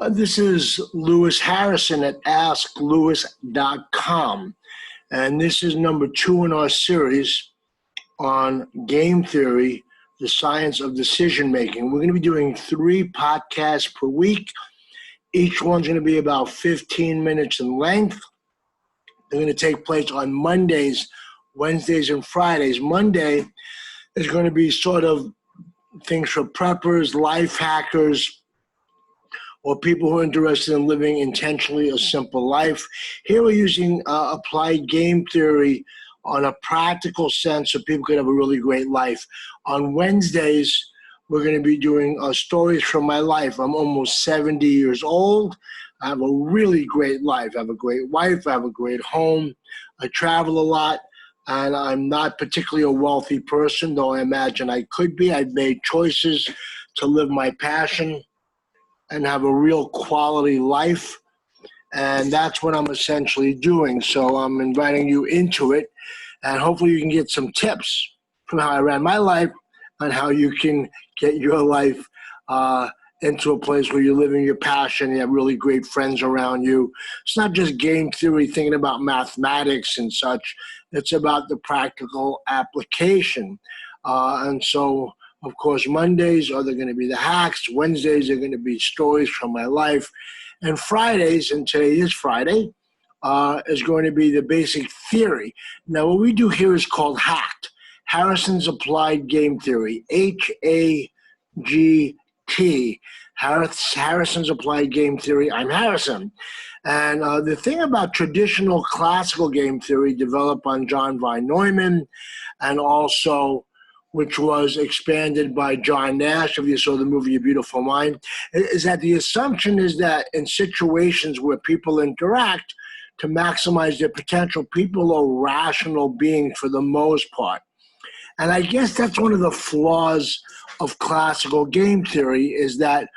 This is Lewis Harrison at AskLewis.com, and this is number 2 in our series on game theory, the science of decision making. We're going to be doing 3 podcasts per week. Each one's going to be about 15 minutes in length. They're going to take place on Mondays, Wednesdays, and Fridays. Monday is going to be sort of things for preppers, life hackers, or people who are interested in living intentionally a simple life. Here we're using applied game theory on a practical sense so people can have a really great life. On Wednesdays, we're going to be doing stories from my life. I'm almost 70 years old. I have a really great life. I have a great wife. I have a great home. I travel a lot, and I'm not particularly a wealthy person, though I imagine I could be. I've made choices to live my passion and have a real quality life. And that's what I'm essentially doing. So I'm inviting you into it. And hopefully you can get some tips from how I ran my life on how you can get your life into a place where you're living your passion, you have really great friends around you. It's not just game theory, thinking about mathematics and such. It's about the practical application. And so, of course, Mondays are going to be the hacks. Wednesdays are going to be stories from my life. And Fridays, and today is Friday, is going to be the basic theory. Now, what we do here is called HACT, Harrison's Applied Game Theory, H-A-G-T, Harrison's Applied Game Theory. I'm Harrison. And the thing about traditional classical game theory developed on John von Neumann, and also which was expanded by John Nash, if you saw the movie A Beautiful Mind, is that the assumption is that in situations where people interact to maximize their potential, people are rational beings for the most part. And I guess that's one of the flaws of classical game theory, is that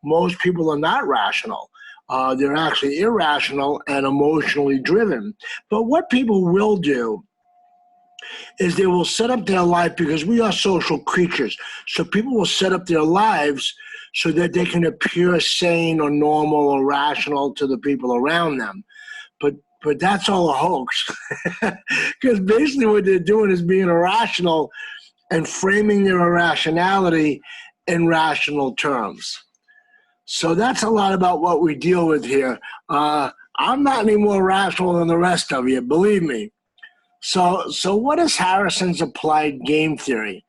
most people are not rational. They're actually irrational and emotionally driven. But what people will do is they will set up their life, because we are social creatures. So people will set up their lives so that they can appear sane or normal or rational to the people around them. But that's all a hoax, because basically what they're doing is being irrational and framing their irrationality in rational terms. So that's a lot about what we deal with here. I'm not any more rational than the rest of you, believe me. So what is Harrison's applied game theory?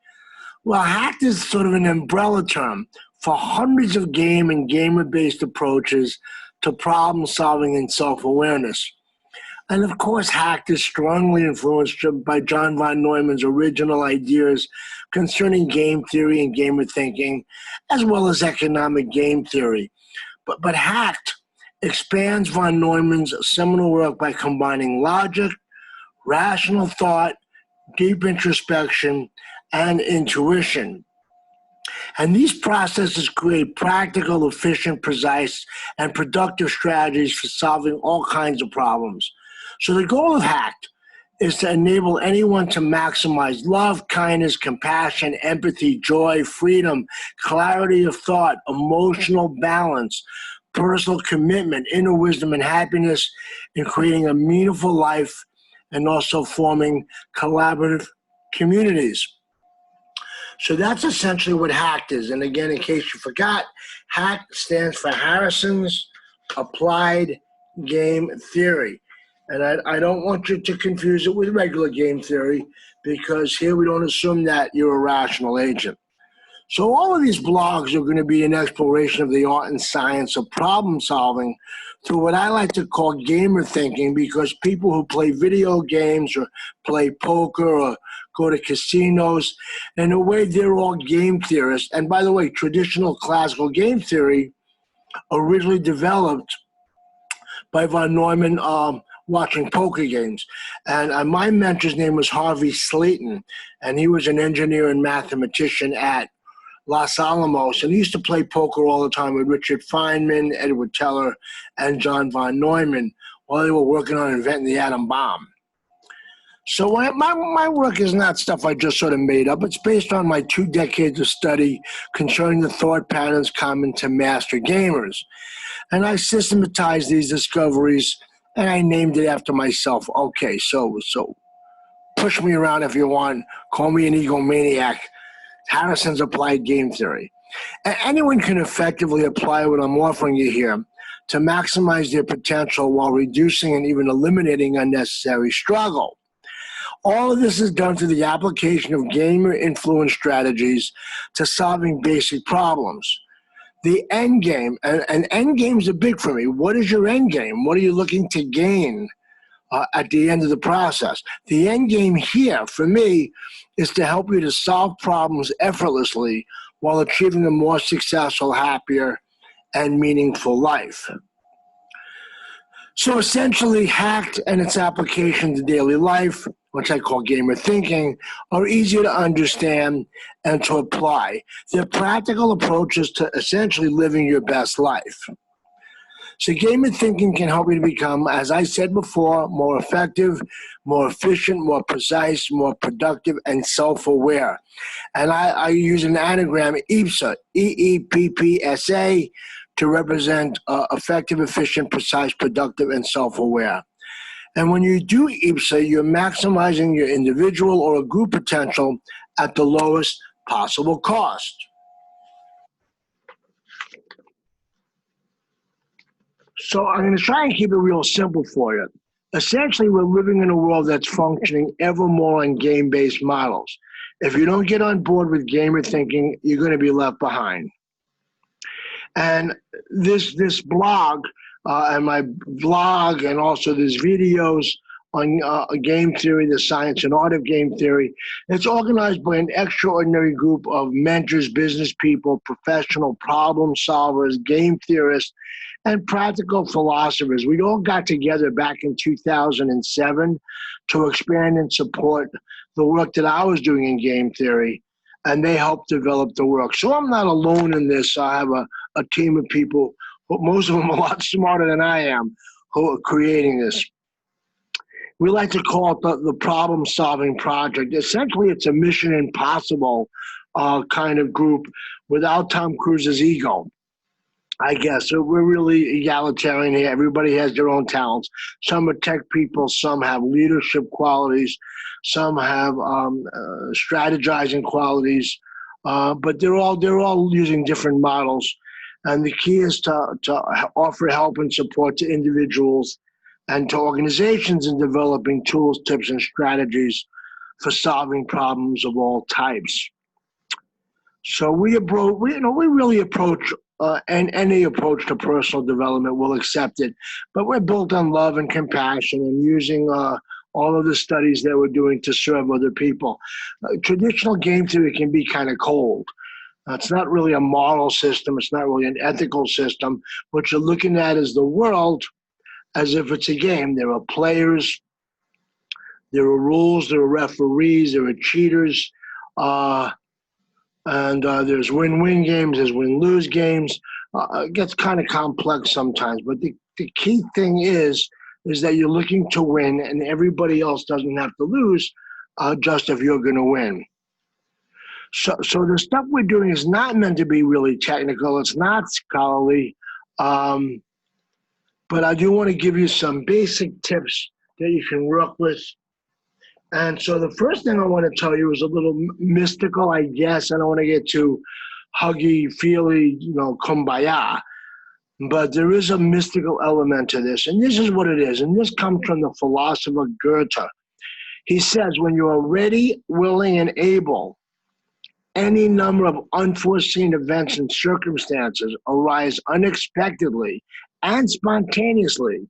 Well, HACT is sort of an umbrella term for hundreds of game and gamer-based approaches to problem solving and self-awareness. And of course, HACT is strongly influenced by John von Neumann's original ideas concerning game theory and gamer thinking, as well as economic game theory. But HACT expands von Neumann's seminal work by combining logic, rational thought, deep introspection, and intuition. And these processes create practical, efficient, precise, and productive strategies for solving all kinds of problems. So the goal of HACT is to enable anyone to maximize love, kindness, compassion, empathy, joy, freedom, clarity of thought, emotional balance, personal commitment, inner wisdom, and happiness in creating a meaningful life, and also forming collaborative communities. So that's essentially what HACT is. And again, in case you forgot, HACT stands for Harrison's Applied Game Theory. And I don't want you to confuse it with regular game theory, because here we don't assume that you're a rational agent. So all of these blogs are going to be an exploration of the art and science of problem solving through what I like to call gamer thinking, because people who play video games or play poker or go to casinos, in a way, they're all game theorists. And by the way, traditional classical game theory originally developed by von Neumann watching poker games. And my mentor's name was Harvey Slayton, and he was an engineer and mathematician at Los Alamos, and he used to play poker all the time with Richard Feynman, Edward Teller, and John von Neumann while they were working on inventing the atom bomb. So my work is not stuff I just sort of made up. It's based on my 2 decades of study concerning the thought patterns common to master gamers. And I systematized these discoveries and I named it after myself. Okay, so push me around if you want. Call me an egomaniac. Harrison's applied game theory. And anyone can effectively apply what I'm offering you here to maximize their potential while reducing and even eliminating unnecessary struggle. All of this is done through the application of gamer influence strategies to solving basic problems. The end game, and end games are big for me. What is your end game? What are you looking to gain at the end of the process? The end game here, for me, is to help you to solve problems effortlessly while achieving a more successful, happier, and meaningful life. So essentially, Hacked and its application to daily life, which I call gamer thinking, are easier to understand and to apply. They're practical approaches to essentially living your best life. So gamer thinking can help you to become, as I said before, more effective, more efficient, more precise, more productive, and self-aware. And I use an anagram, EPPSA, EEPPSA, to represent effective, efficient, precise, productive, and self-aware. And when you do EPPSA, you're maximizing your individual or a group potential at the lowest possible cost. So I'm going to try and keep it real simple for you. Essentially, we're living in a world that's functioning ever more on game-based models. If you don't get on board with gamer thinking, you're going to be left behind. And this blog and my vlog, and also there's videos on game theory, the science and art of game theory. It's organized by an extraordinary group of mentors, business people, professional problem solvers, game theorists, and practical philosophers. We all got together back in 2007 to expand and support the work that I was doing in game theory, and they helped develop the work. So I'm not alone in this. I have a team of people, but most of them a lot smarter than I am, who are creating this. We like to call it the problem-solving project. Essentially, it's a Mission Impossible kind of group without Tom Cruise's ego, I guess. So we're really egalitarian here. Everybody has their own talents. Some are tech people, some have leadership qualities, some have strategizing qualities, but they're all using different models. And the key is to offer help and support to individuals and to organizations in developing tools, tips, and strategies for solving problems of all types. So we really approach, and any approach to personal development, will accept it, but we're built on love and compassion and using all of the studies that we're doing to serve other people. Traditional game theory can be kind of cold. It's not really a moral system. It's not really an ethical system. What you're looking at is the world as if it's a game. There are players, there are rules, there are referees, there are cheaters, and there's win-win games, there's win-lose games. It gets kind of complex sometimes, but the key thing is that you're looking to win, and everybody else doesn't have to lose just if you're going to win. So the stuff we're doing is not meant to be really technical. It's not scholarly, but I do want to give you some basic tips that you can work with. And so the first thing I want to tell you is a little mystical, I guess. I don't want to get too huggy-feely, kumbaya, but there is a mystical element to this, and this is what it is. And this comes from the philosopher Goethe. He says, when you are ready, willing, and able, any number of unforeseen events and circumstances arise unexpectedly and spontaneously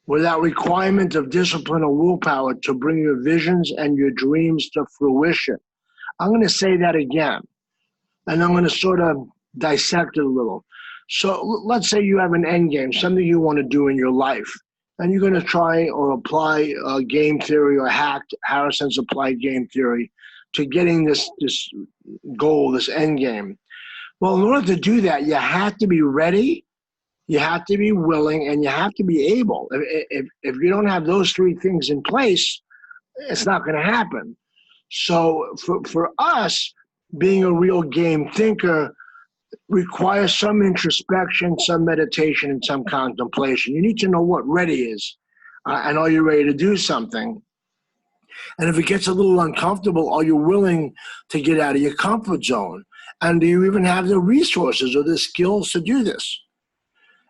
without requirement of discipline or willpower to bring your visions and your dreams to fruition. I'm going to say that again, and I'm going to sort of dissect it a little. So let's say you have an end game, something you want to do in your life, and you're going to try or apply game theory or Harrison's applied game theory to getting this goal, this end game. Well, in order to do that, you have to be ready, you have to be willing, and you have to be able. If you don't have those three things in place, It's not going to happen. So for us, being a real game thinker requires some introspection, some meditation, and some contemplation. You need to know what ready is, and are you ready to do something? And if it gets a little uncomfortable, are you willing to get out of your comfort zone? And do you even have the resources or the skills to do this?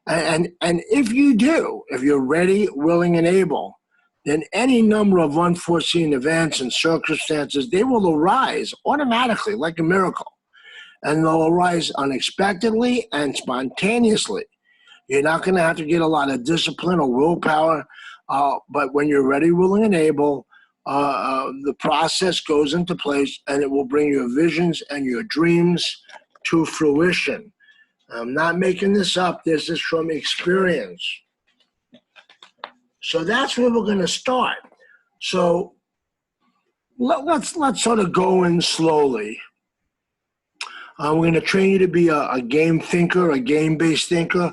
And if you do, if you're ready, willing, and able, then any number of unforeseen events and circumstances, they will arise automatically like a miracle. And they'll arise unexpectedly and spontaneously. You're not going to have to get a lot of discipline or willpower, but when you're ready, willing, and able, the process goes into place, and it will bring your visions and your dreams to fruition. I'm not making this up. This is from experience. So that's where we're going to start. So let's sort of go in slowly. We're going to train you to be a game thinker, a game-based thinker.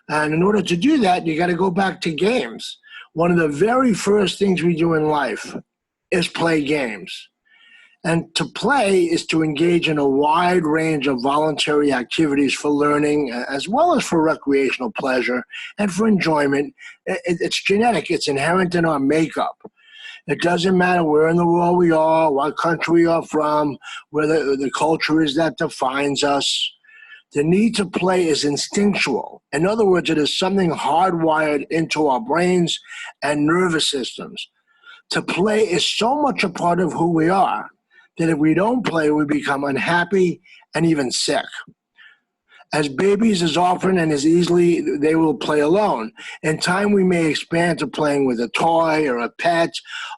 And in order to do that, you got to go back to games. One of the very first things we do in life is play games. And to play is to engage in a wide range of voluntary activities for learning, as well as for recreational pleasure and for enjoyment. It's genetic. It's inherent in our makeup. It doesn't matter where in the world we are, what country we are from, where the culture is that defines us. The need to play is instinctual. In other words, it is something hardwired into our brains and nervous systems. To play is so much a part of who we are that if we don't play, we become unhappy and even sick. As babies, as often and as easily, they will play alone. In time, we may expand to playing with a toy or a pet,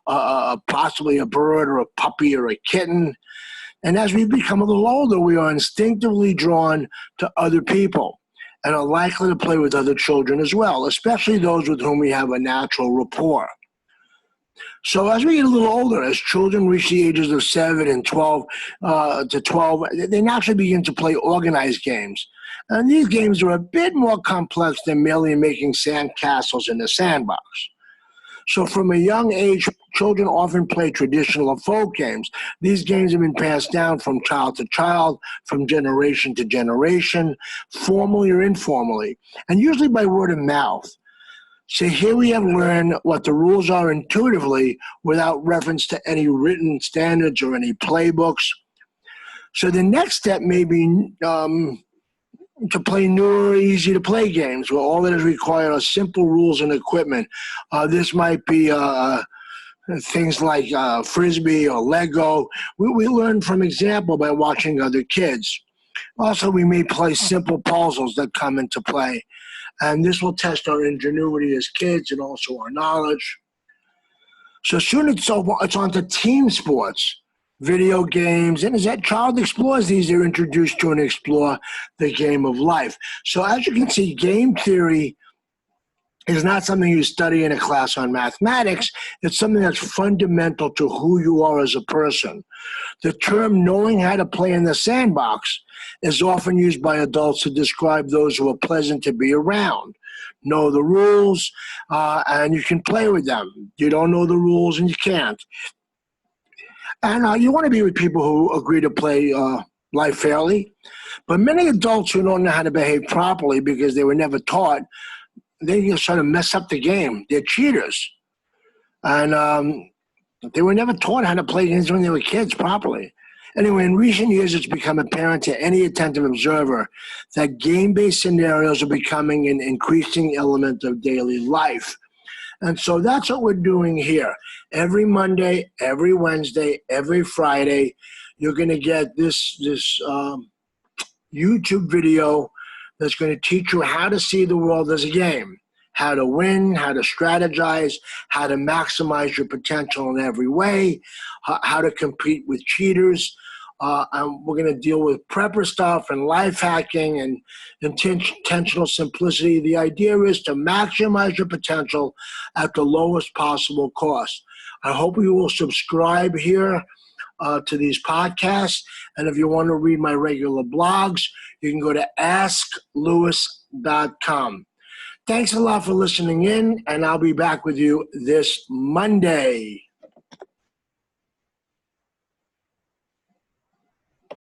possibly a bird or a puppy or a kitten. And as we become a little older, we are instinctively drawn to other people and are likely to play with other children as well, especially those with whom we have a natural rapport. So as we get a little older, as children reach the ages of 7 and 12 to 12, they naturally begin to play organized games. And these games are a bit more complex than merely making sand castles in the sandbox. So from a young age, children often play traditional or folk games. These games have been passed down from child to child, from generation to generation, formally or informally, and usually by word of mouth. So here we have learned what the rules are intuitively without reference to any written standards or any playbooks. So the next step may be to play newer, easy-to-play games where all that is required are simple rules and equipment. This might be things like Frisbee or Lego. We learn from example by watching other kids. Also, we may play simple puzzles that come into play. And this will test our ingenuity as kids and also our knowledge. So soon it's on to team sports, video games, and as that child explores these, they're introduced to and explore the game of life. So as you can see, game theory is not something you study in a class on mathematics. It's something that's fundamental to who you are as a person. The term knowing how to play in the sandbox is often used by adults to describe those who are pleasant to be around. Know the rules, and you can play with them. You don't know the rules, and you can't. And you want to be with people who agree to play life fairly. But many adults who don't know how to behave properly because they were never taught, they sort of mess up the game. They're cheaters. And they were never taught how to play games when they were kids properly. Anyway, in recent years, it's become apparent to any attentive observer that game-based scenarios are becoming an increasing element of daily life. And so that's what we're doing here. Every Monday, every Wednesday, every Friday, you're going to get this YouTube video that's going to teach you how to see the world as a game, how to win, how to strategize, how to maximize your potential in every way, how to compete with cheaters. And we're going to deal with prepper stuff and life hacking and intentional simplicity. The idea is to maximize your potential at the lowest possible cost. I hope you will subscribe here to these podcasts. And if you want to read my regular blogs, you can go to asklewis.com. Thanks a lot for listening in, and I'll be back with you this Monday.